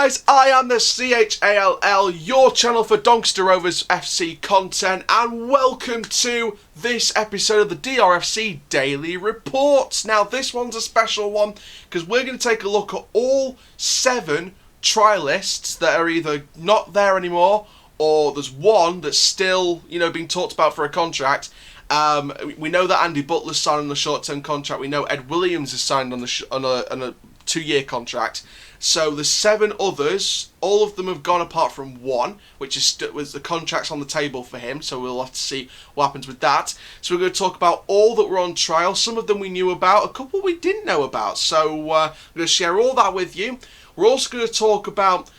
guys, I am the CHALL, your channel for Doncaster Rovers FC content, and welcome to this episode of the DRFC Daily Reports. Now this one's a special one because we're going to take a look at all 7 trialists that are either not there anymore or there's one that's still, being talked about for a contract. We know that Andy Butler's signed on a short-term contract. We know Ed Williams is signed on a 2-year contract. So the 7 others, all of them have gone apart from one, which was the contracts on the table for him. So we'll have to see what happens with that. So we're going to talk about all that were on trial. Some of them we knew about, a couple we didn't know about. So we're going to share all that with you. We're also going to talk about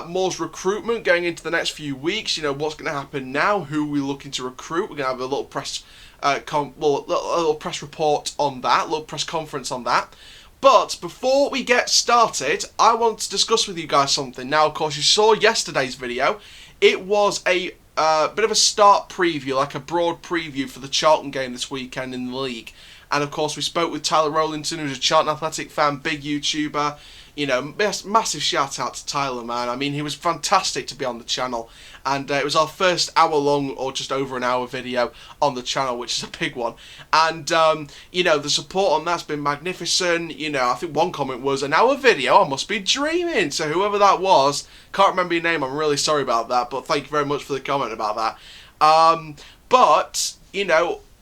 Moore's recruitment going into the next few weeks. What's going to happen now, who we're looking to recruit. We're going to have a little press little press report on that, a little press conference on that. But before we get started, I want to discuss with you guys something. Now, of course, you saw yesterday's video. It was a bit of a start preview, like a broad preview for the Charlton game this weekend in the league. And, of course, we spoke with Tyler Rowlinson, who's a Charlton Athletic fan, big YouTuber. Massive shout out to Tyler, man. I mean, he was fantastic to be on the channel. And it was our first hour-long, or just over an hour video on the channel, which is a big one. And, the support on that's been magnificent. I think one comment was, an hour video, I must be dreaming. So whoever that was, can't remember your name, I'm really sorry about that. But thank you very much for the comment about that.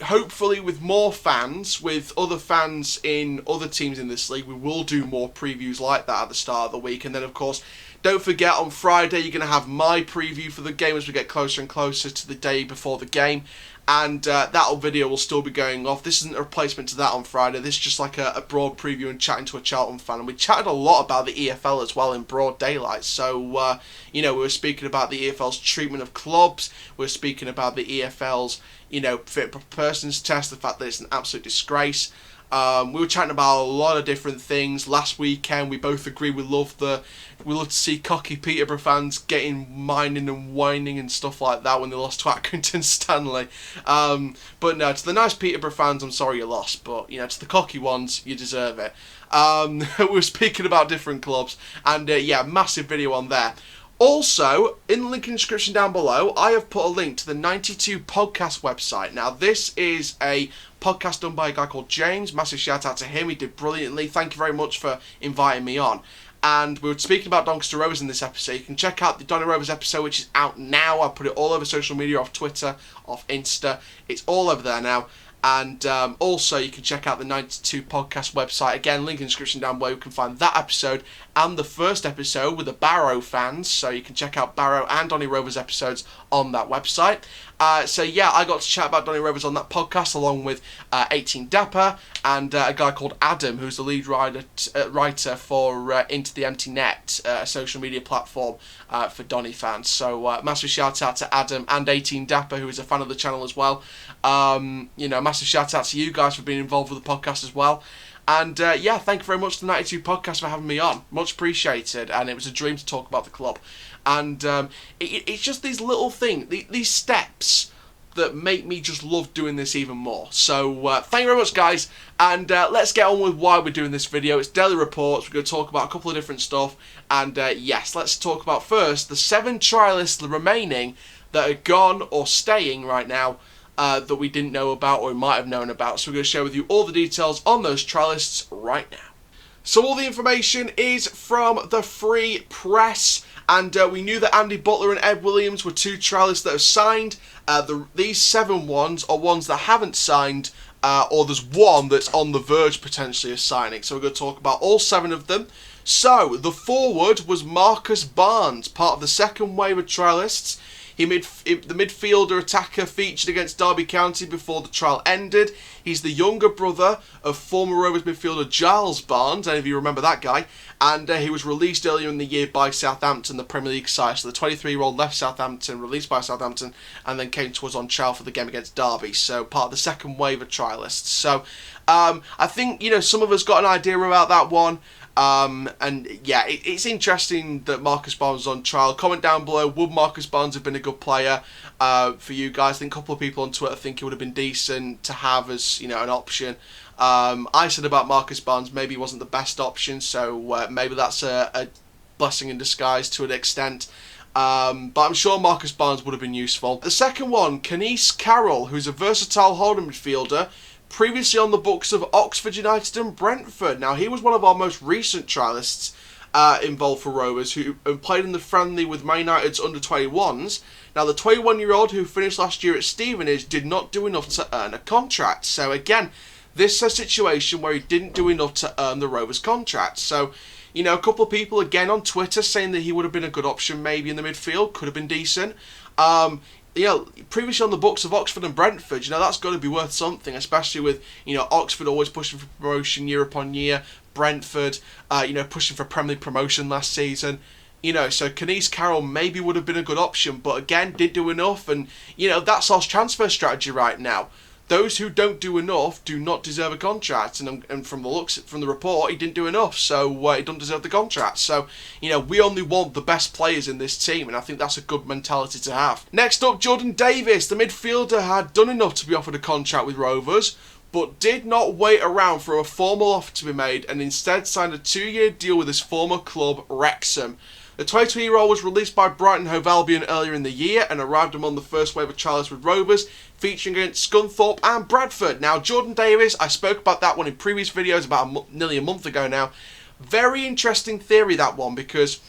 Hopefully with more fans, with other fans in other teams in this league, we will do more previews like that at the start of the week. And then, of course, don't forget, on Friday, you're going to have my preview for the game as we get closer and closer to the day before the game. And that video will still be going off. This isn't a replacement to that on Friday. This is just like a broad preview and chatting to a Charlton fan. And we chatted a lot about the EFL as well in broad daylight. So, we were speaking about the EFL's treatment of clubs. We were speaking about the EFL's, fit for persons test, the fact that it's an absolute disgrace. We were chatting about a lot of different things. Last weekend, we both agree we love to see cocky Peterborough fans getting mining and whining and stuff like that when they lost to Accrington Stanley. But no, to the nice Peterborough fans, I'm sorry you lost. But, to the cocky ones, you deserve it. We were speaking about different clubs. And, massive video on there. Also, in the link in the description down below, I have put a link to the 92 podcast website. Now, this is a podcast done by a guy called James. Massive shout out to him. He did brilliantly. Thank you very much for inviting me on. And we were speaking about Doncaster Rovers in this episode. You can check out the Donny Rovers episode, which is out now. I put it all over social media, off Twitter, off Insta. It's all over there now. And also, you can check out the 92 podcast website. Again, link in the description down below. You can find that episode and the first episode with the Barrow fans. So you can check out Barrow and Donny Rovers episodes on that website. I got to chat about Donny Rovers on that podcast along with 18 Dapper and a guy called Adam, who's the lead writer for Into the Empty Net, a social media platform for Donny fans. So massive shout out to Adam and 18 Dapper, who is a fan of the channel as well. Massive shout out to you guys for being involved with the podcast as well. And thank you very much to the 92 podcast for having me on. Much appreciated. And it was a dream to talk about the club. And it's just these little things, these steps that make me just love doing this even more. So thank you very much, guys. And let's get on with why we're doing this video. It's Daily Reports. We're going to talk about a couple of different stuff. And let's talk about first the 7 trialists remaining that are gone or staying right now. That we didn't know about or we might have known about. So we're going to share with you all the details on those trialists right now. So all the information is from the Free Press. And we knew that Andy Butler and Ed Williams were 2 trialists that have signed. These 7 ones are ones that haven't signed. Or there's one that's on the verge potentially of signing. So we're going to talk about all 7 of them. So the forward was Marcus Barnes, part of the second wave of trialists. The midfielder attacker featured against Derby County before the trial ended. He's the younger brother of former Rovers midfielder Giles Barnes, any of you remember that guy, and he was released earlier in the year by Southampton, the Premier League side. So the 23-year-old left Southampton, released by Southampton, and then came to us on trial for the game against Derby, so part of the second wave of trialists. So I think, some of us got an idea about that one. It's interesting that Marcus Barnes is on trial. Comment down below, would Marcus Barnes have been a good player for you guys? I think a couple of people on Twitter think it would have been decent to have as, an option. I said about Marcus Barnes, maybe he wasn't the best option, so maybe that's a blessing in disguise to an extent. But I'm sure Marcus Barnes would have been useful. The second one, Kenise Carroll, who's a versatile holding midfielder, previously on the books of Oxford United and Brentford. Now, he was one of our most recent trialists involved for Rovers, who played in the friendly with Man United's under-21s. Now, the 21-year-old who finished last year at Stevenage did not do enough to earn a contract. So, again, this is a situation where he didn't do enough to earn the Rovers contract. So, you know, a couple of people, again, on Twitter saying that he would have been a good option maybe in the midfield, could have been decent. You know, previously on the books of Oxford and Brentford, you know, that's got to be worth something, especially with, you know, Oxford always pushing for promotion year upon year, Brentford, you know, pushing for Premier League promotion last season. You know, so Kenise Carroll maybe would have been a good option, but again, didn't do enough, and, you know, that's our transfer strategy right now. Those who don't do enough do not deserve a contract, and from the report, he didn't do enough, so he doesn't deserve the contract. So, you know, we only want the best players in this team, and I think that's a good mentality to have. Next up, Jordan Davis, the midfielder, had done enough to be offered a contract with Rovers, but did not wait around for a formal offer to be made, and instead signed a 2-year deal with his former club, Wrexham. The 22-year-old was released by Brighton Hove Albion earlier in the year and arrived among the first wave of trials with Rovers, featuring against Scunthorpe and Bradford. Now, Jordan Davis, I spoke about that one in previous videos about nearly a month ago now. Very interesting theory, that one, because,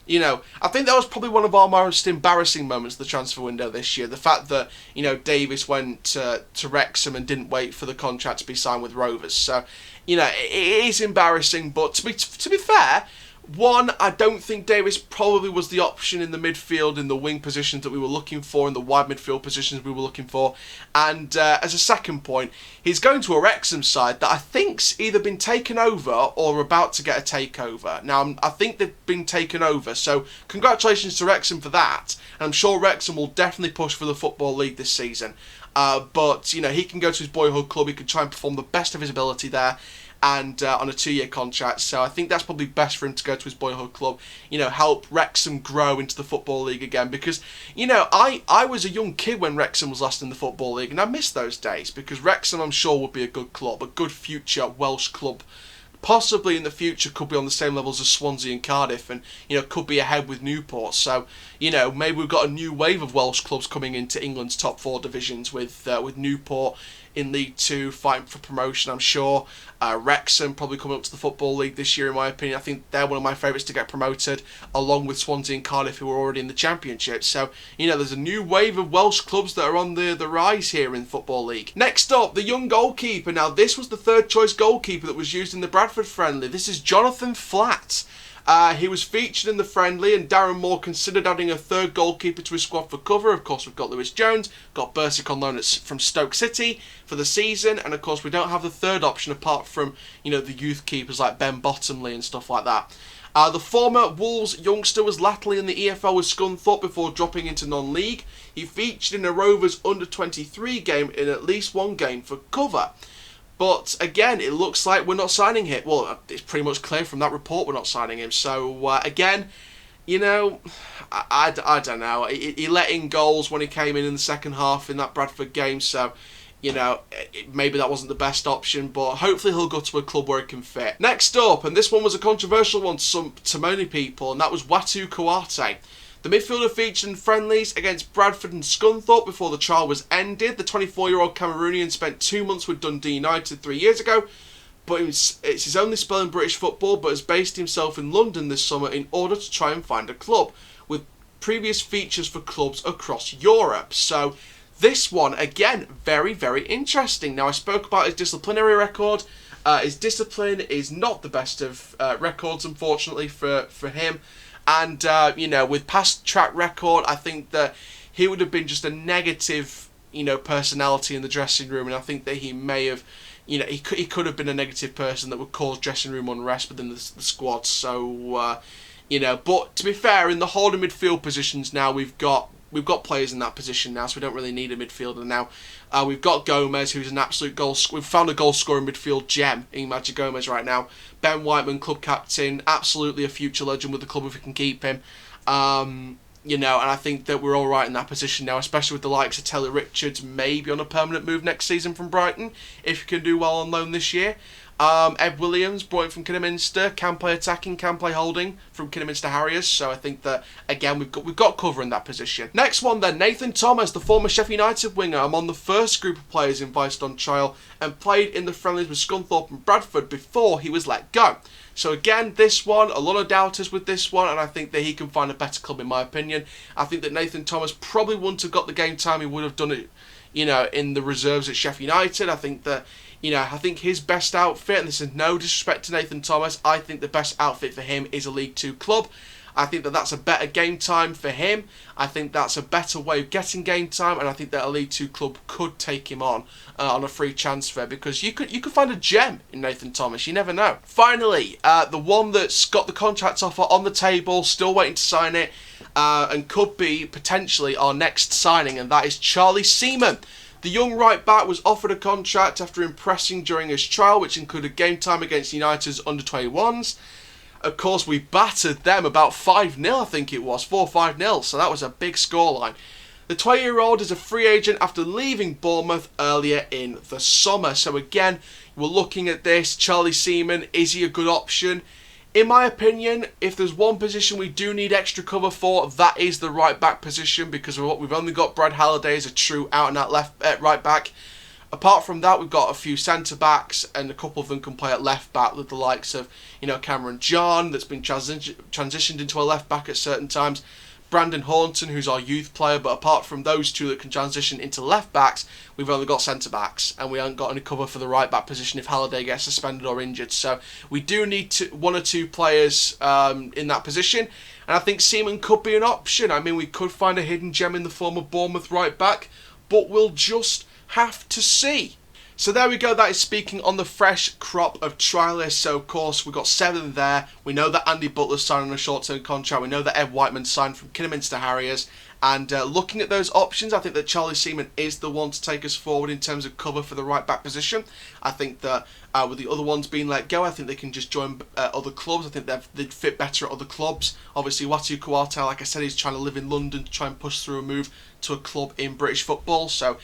you know, I think that was probably one of our most embarrassing moments of the transfer window this year. The fact that, you know, Davis went to Wrexham and didn't wait for the contract to be signed with Rovers. So, you know, it is embarrassing, but to be fair, one, I don't think Davis probably was the option in the midfield, in the wing positions that we were looking for, in the wide midfield positions we were looking for. And as a second point, he's going to a Wrexham side that I think's either been taken over or about to get a takeover. Now, I think they've been taken over, so congratulations to Wrexham for that. And I'm sure Wrexham will definitely push for the Football League this season. But, you know, he can go to his boyhood club, he can try and perform the best of his ability there, and on a 2-year contract, so I think that's probably best for him to go to his boyhood club, you know, help Wrexham grow into the Football League again, because, you know, I was a young kid when Wrexham was last in the Football League, and I miss those days, because Wrexham, I'm sure, would be a good club, a good future Welsh club, possibly in the future could be on the same levels as Swansea and Cardiff, and, you know, could be ahead with Newport. So, you know, maybe we've got a new wave of Welsh clubs coming into England's top 4 divisions with Newport in League 2 fighting for promotion, I'm sure. Wrexham probably coming up to the Football League this year, in my opinion. I think they're one of my favourites to get promoted, along with Swansea and Cardiff, who are already in the Championship. So, you know, there's a new wave of Welsh clubs that are on the rise here in Football League. Next up, the young goalkeeper. Now, this was the third choice goalkeeper that was used in the Bradford friendly. This is Jonathan Flatt. He was featured in the friendly, and Darren Moore considered adding a third goalkeeper to his squad for cover. Of course, we've got Lewis Jones, got Bursic on loan from Stoke City for the season, and of course we don't have the third option apart from, you know, the youth keepers like Ben Bottomley and stuff like that. The former Wolves youngster was latterly in the EFL with Scunthorpe before dropping into non-league. He featured in a Rovers under-23 game in at least one game for cover. But again, it looks like we're not signing him. Well, it's pretty much clear from that report we're not signing him. So again, you know, I don't know. He let in goals when he came in the second half in that Bradford game. So, you know, maybe that wasn't the best option. But hopefully he'll go to a club where he can fit. Next up, and this one was a controversial one to many people, and that was Watu Kouate. The midfielder featured in friendlies against Bradford and Scunthorpe before the trial was ended. The 24-year-old Cameroonian spent 2 months with Dundee United 3 years ago, but it's his only spell in British football, but has based himself in London this summer in order to try and find a club, with previous features for clubs across Europe. So this one, again, very, very interesting. Now, I spoke about his disciplinary record. His discipline is not the best of records, unfortunately, for him. And, you know, with past track record, I think that he would have been just a negative, you know, personality in the dressing room. And I think that he may have, you know, he could have been a negative person that would cause dressing room unrest within the squad. So, you know, but to be fair, in the holding midfield positions now, we've got players in that position now, so we don't really need a midfielder now. We've got Gomez, who's an absolute we've found a goal-scoring midfield gem in Magic Gomez right now. Ben Whiteman, club captain, absolutely a future legend with the club if we can keep him. You know, and I think that we're all right in that position now, especially with the likes of Taylor Richards, maybe on a permanent move next season from Brighton, if he can do well on loan this year. Ed Williams, brought in from Kidderminster, can play attacking, can play holding from Kidderminster Harriers. So I think that, again, we've got cover in that position. Next one then, Nathan Thomas, the former Sheffield United winger. I'm on the first group of players invited on trial and played in the friendlies with Scunthorpe and Bradford before he was let go. So again, this one, a lot of doubters with this one, and I think that he can find a better club in my opinion. I think that Nathan Thomas probably wouldn't have got the game time he would have done it, in the reserves at Sheffield United. I think that, I think his best outfit, and this is no disrespect to Nathan Thomas, I think the best outfit for him is a League Two club. I think that that's a better game time for him. I think that's a better way of getting game time, and I think that a League Two club could take him on a free transfer, because you could find a gem in Nathan Thomas. You never know. Finally, the one that's got the contract offer on the table, still waiting to sign it, and could be potentially our next signing, and that is Charlie Seaman. The young right back was offered a contract after impressing during his trial, which included game time against United's under-21s. Of course, we battered them about 5-0, I think it was, 4-5-0, so that was a big scoreline. The 20-year-old is a free agent after leaving Bournemouth earlier in the summer. So again, we're looking at this. Charlie Seaman, is he a good option? In my opinion, if there's one position we do need extra cover for, that is the right back position, because we've only got Brad Halliday as a true out-and-out right back. Apart from that, we've got a few centre-backs, and a couple of them can play at left-back, with the likes of, Cameron John, that's been transitioned into a left-back at certain times. Brandon Horton, who's our youth player, but apart from those two that can transition into left-backs, we've only got centre-backs, and we haven't got any cover for the right-back position if Halliday gets suspended or injured. So we do need one or two players in that position, and I think Seaman could be an option. I mean, we could find a hidden gem in the form of Bournemouth right-back, but we'll just have to see. So there we go, that is speaking on the fresh crop of trialists. So of course we've got 7 there. We know that Andy Butler's signed on a short-term contract. We know that Ed Whiteman signed from Kidderminster Harriers. And looking at those options, I think that Charlie Seaman is the one to take us forward in terms of cover for the right back position. I think that with the other ones being let go, I think they can just join other clubs. I think they'd fit better at other clubs. Obviously, Watu Kouata, like I said, he's trying to live in London to try and push through a move to a club in British football. So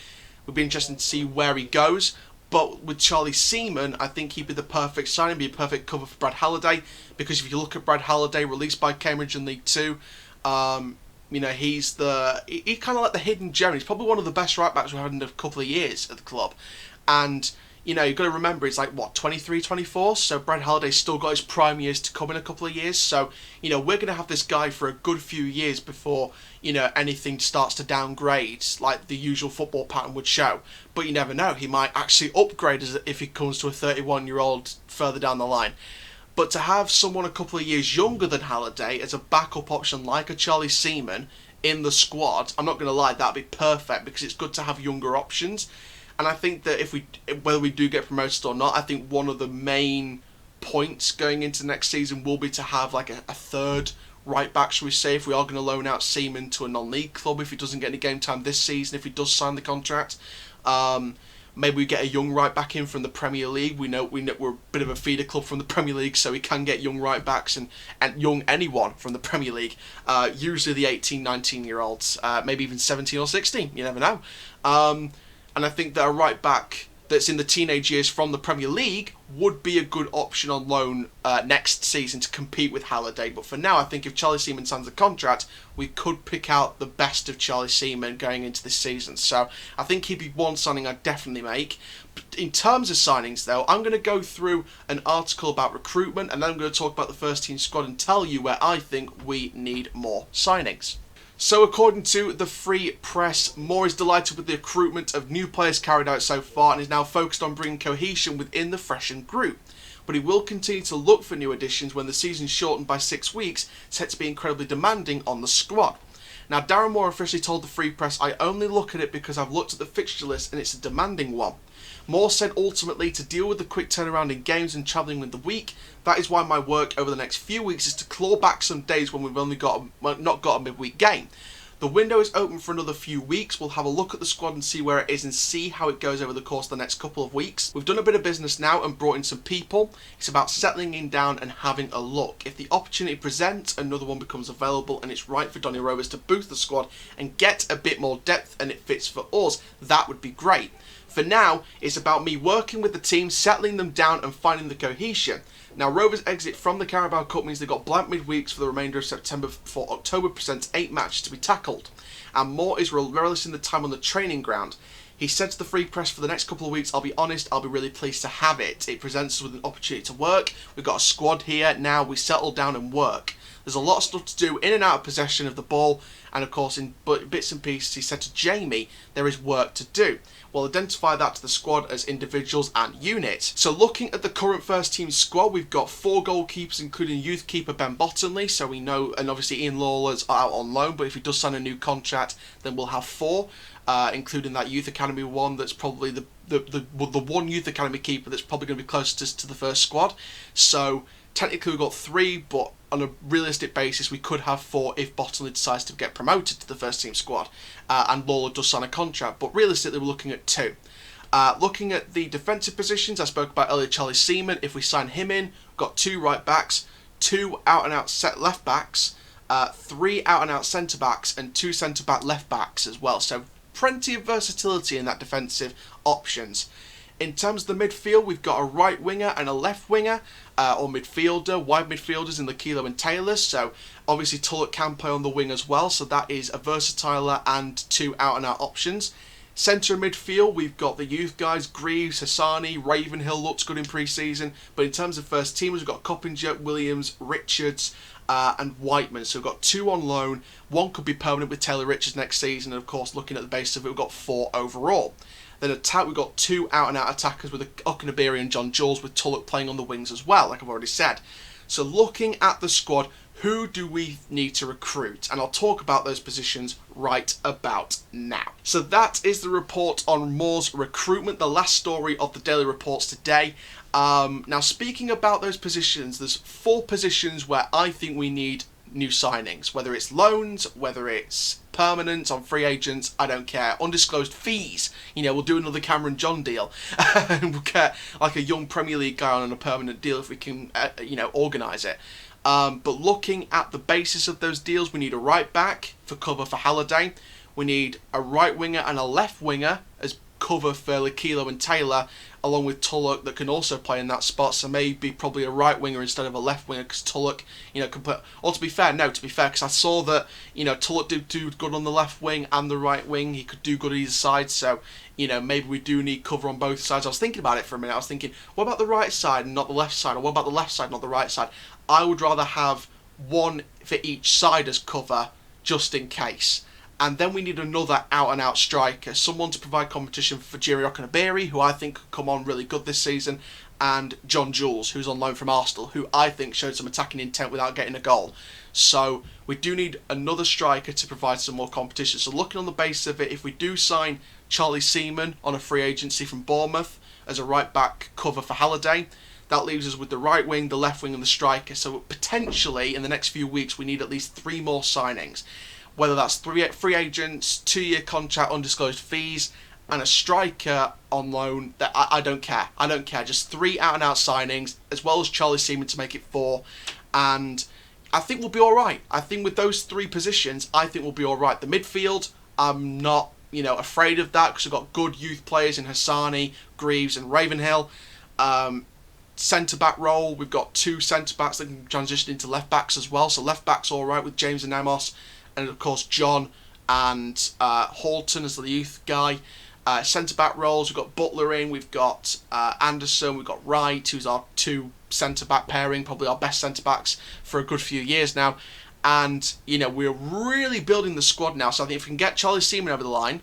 it'll be interesting to see where he goes. But with Charlie Seaman, I think he'd be the perfect signing, be a perfect cover for Brad Halliday. Because if you look at Brad Halliday, released by Cambridge in League Two, he's kind of like the hidden gem. He's probably one of the best right backs we've had in a couple of years at the club. And you've got to remember, he's like, 23, 24? So Brad Halliday's still got his prime years to come in a couple of years. So, we're going to have this guy for a good few years before, anything starts to downgrade, like the usual football pattern would show. But you never know. He might actually upgrade if he comes to a 31-year-old further down the line. But to have someone a couple of years younger than Halliday as a backup option like a Charlie Seaman in the squad, I'm not going to lie, that'd be perfect, because it's good to have younger options. And I think that whether we do get promoted or not, I think one of the main points going into next season will be to have like a third right back, shall we say, if we are going to loan out Seaman to a non-league club if he doesn't get any game time this season, if he does sign the contract. Maybe we get a young right back in from the Premier League. We know we're a bit of a feeder club from the Premier League, so we can get young right backs and young anyone from the Premier League. Usually the 18, 19-year-olds, maybe even 17 or 16. You never know. And I think that a right back that's in the teenage years from the Premier League would be a good option on loan next season to compete with Halliday. But for now, I think if Charlie Seaman signs a contract, we could pick out the best of Charlie Seaman going into this season. So I think he'd be one signing I'd definitely make. But in terms of signings, though, I'm going to go through an article about recruitment, and then I'm going to talk about the first team squad and tell you where I think we need more signings. So according to the Free Press, Moore is delighted with the recruitment of new players carried out so far and is now focused on bringing cohesion within the freshened group. But he will continue to look for new additions when the season shortened by 6 weeks, set to be incredibly demanding on the squad. Now, Darren Moore officially told the Free Press, "I only look at it because I've looked at the fixture list and it's a demanding one." Moore said ultimately to deal with the quick turnaround in games and travelling with the week, that is why my work over the next few weeks is to claw back some days when we've only not got a midweek game. The window is open for another few weeks. We'll have a look at the squad and see where it is and see how it goes over the course of the next couple of weeks. We've done a bit of business now and brought in some people. It's about settling in down and having a look. If the opportunity presents, another one becomes available and it's right for Donny Rovers to boost the squad and get a bit more depth and it fits for us, that would be great. For now, it's about me working with the team, settling them down and finding the cohesion. Now, Rovers' exit from the Carabao Cup means they've got blank midweeks for the remainder of September before October presents 8 matches to be tackled. And Moore is relishing the time on the training ground. He said to the Free Press, for the next couple of weeks, I'll be honest, I'll be really pleased to have it. It presents us with an opportunity to work. We've got a squad here. Now we settle down and work. There's a lot of stuff to do in and out of possession of the ball. And of course, in bits and pieces, he said to Jamie, there is work to do. We'll identify that to the squad as individuals and units. So looking at the current first team squad, we've got 4 goalkeepers, including youth keeper Ben Bottomley. So we know, and obviously Ian Lawler's out on loan, but if he does sign a new contract, then we'll have 4. Including that youth academy one that's probably the one youth academy keeper that's probably going to be closest to the first squad. So technically we've got 3, but on a realistic basis we could have 4 if Bottomley decides to get promoted to the first team squad and Lawler does sign a contract, but realistically we're looking at 2. Looking at the defensive positions, I spoke about earlier Charlie Seaman. If we sign him in, we've got 2 right backs, 2 out and out set left backs, 3 out and out centre backs and 2 centre back left backs as well. So plenty of versatility in that defensive options. In terms of the midfield, we've got a right winger and a left winger, or midfielder, wide midfielders in Lakilo and Taylor. So obviously Tulloch can play on the wing as well, so that is a versatile and 2 out and out options. Centre midfield, we've got the youth guys, Greaves, Hassani, Ravenhill looks good in pre-season. But in terms of first teamers, we've got Coppinger, Williams, Richards, and Whiteman. So we've got 2 on loan. 1 could be permanent with Taylor Richards next season. And of course, looking at the basis of it, we've got 4 overall. Then attack, we've got 2 out and out attackers with Okunabiri and John Jules, with Tulloch playing on the wings as well, like I've already said. So looking at the squad, who do we need to recruit? And I'll talk about those positions right about now. So that is the report on Moore's recruitment, the last story of the daily reports today. Now, speaking about those positions, there's 4 positions where I think we need new signings. Whether it's loans, whether it's permanent on free agents, I don't care. Undisclosed fees. We'll do another Cameron John deal. We'll get like a young Premier League guy on a permanent deal if we can, organise it. But looking at the basis of those deals, we need a right back for cover for Halliday. We need a right winger and a left winger as cover for Lakilo and Taylor, along with Tulloch that can also play in that spot. So maybe probably a right winger instead of a left winger, because Tulloch, can play. Or to be fair, because I saw that Tulloch did do good on the left wing and the right wing. He could do good either side. So maybe we do need cover on both sides. I was thinking about it for a minute. I was thinking, what about the right side and not the left side, or what about the left side and not the right side? I would rather have 1 for each side as cover, just in case. And then we need another out-and-out striker, someone to provide competition for Jiri Okunabiri, who I think could come on really good this season, and John Jules, who's on loan from Arsenal, who I think showed some attacking intent without getting a goal. So we do need another striker to provide some more competition. So looking on the basis of it, if we do sign Charlie Seaman on a free agency from Bournemouth as a right-back cover for Halliday, that leaves us with the right wing, the left wing and the striker. So potentially in the next few weeks we need at least 3 more signings. Whether that's 3 free agents, 2-year contract, undisclosed fees, and a striker on loan, that I don't care. I don't care. Just 3 out-and-out signings, as well as Charlie Seaman to make it 4. And I think we'll be all right. I think with those 3 positions, I think we'll be all right. The midfield, I'm not, afraid of that, because we've got good youth players in Hassani, Greaves, and Ravenhill. Centre-back role, we've got 2 centre-backs that can transition into left-backs as well. So left-backs all right with James and Amos. And of course John and Halton as the youth guy. Centre-back roles, we've got Butler in, we've got Anderson, we've got Wright, who's our 2 centre-back pairing, probably our best centre-backs for a good few years now. And, we're really building the squad now. So I think if we can get Charlie Seaman over the line,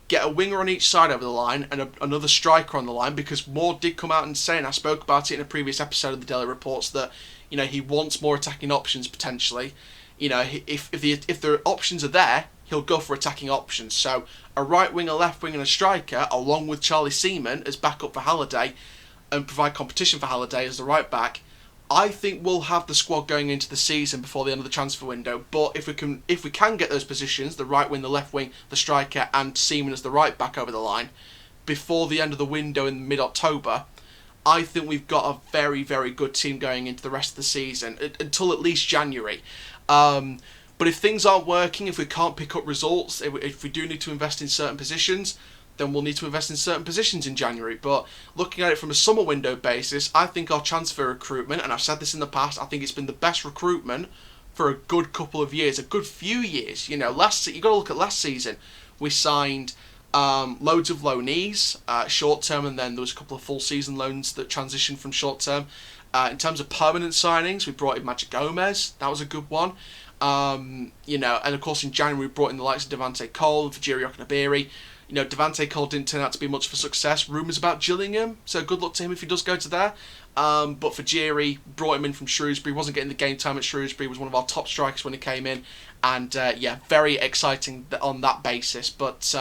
get a winger on each side over the line, and another striker on the line, because Moore did come out and say, and I spoke about it in a previous episode of the Daily Reports, that, he wants more attacking options potentially. If the options are there, he'll go for attacking options. So a right wing, a left wing and a striker, along with Charlie Seaman as backup for Halliday, and provide competition for Halliday as the right back, I think we'll have the squad going into the season before the end of the transfer window. But if we can get those positions, the right wing, the left wing, the striker and Seaman as the right back over the line, before the end of the window in mid-October, I think we've got a very, very good team going into the rest of the season, until at least January. But if things aren't working, if we can't pick up results, if we do need to invest in certain positions, then we'll need to invest in certain positions in January. But looking at it from a summer window basis, I think our transfer recruitment, and I've said this in the past, I think it's been the best recruitment for a good couple of years, a good few years. You know, you got to look at last season. We signed loads of loanees, short term, and then there was a couple of full season loans that transitioned from short term. In terms of permanent signings, we brought in Magic Gomez. That was a good one. You know, and of course in January we brought in the likes of Devante Cole and Fajiri Okunabiri. You know, Devante Cole didn't turn out to be much of a success. Rumours about Gillingham, so good luck to him if he does go to there. But Fajiri, brought him in from Shrewsbury, wasn't getting the game time at Shrewsbury, was one of our top strikers when he came in. And yeah, very exciting on that basis. But,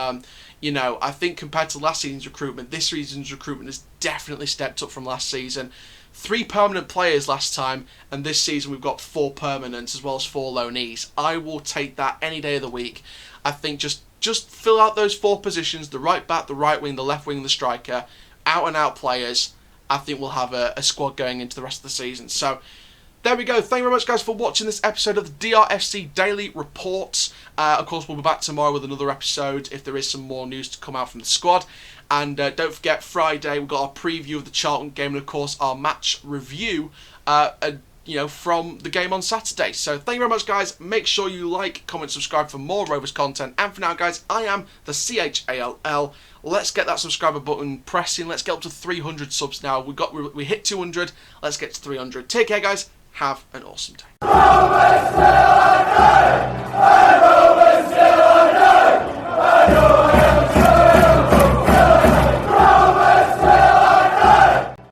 you know, I think compared to last season's recruitment, this season's recruitment has definitely stepped up from last season. 3 permanent players last time, and this season we've got 4 permanents as well as 4 loanees. I will take that any day of the week. I think just fill out those 4 positions, the right back, the right wing, the left wing, the striker, out and out players. I think we'll have a squad going into the rest of the season. So there we go. Thank you very much, guys, for watching this episode of the DRFC Daily Reports. Of course, we'll be back tomorrow with another episode if there is some more news to come out from the squad. And don't forget, Friday we've got our preview of the Charlton game and, of course, our match review, you know, from the game on Saturday. So thank you very much, guys. Make sure you like, comment, subscribe for more Rovers content. And for now, guys, I am the CHALL. Let's get that subscriber button pressing. Let's get up to 300 subs now. We hit 200. Let's get to 300. Take care, guys. Have an awesome day.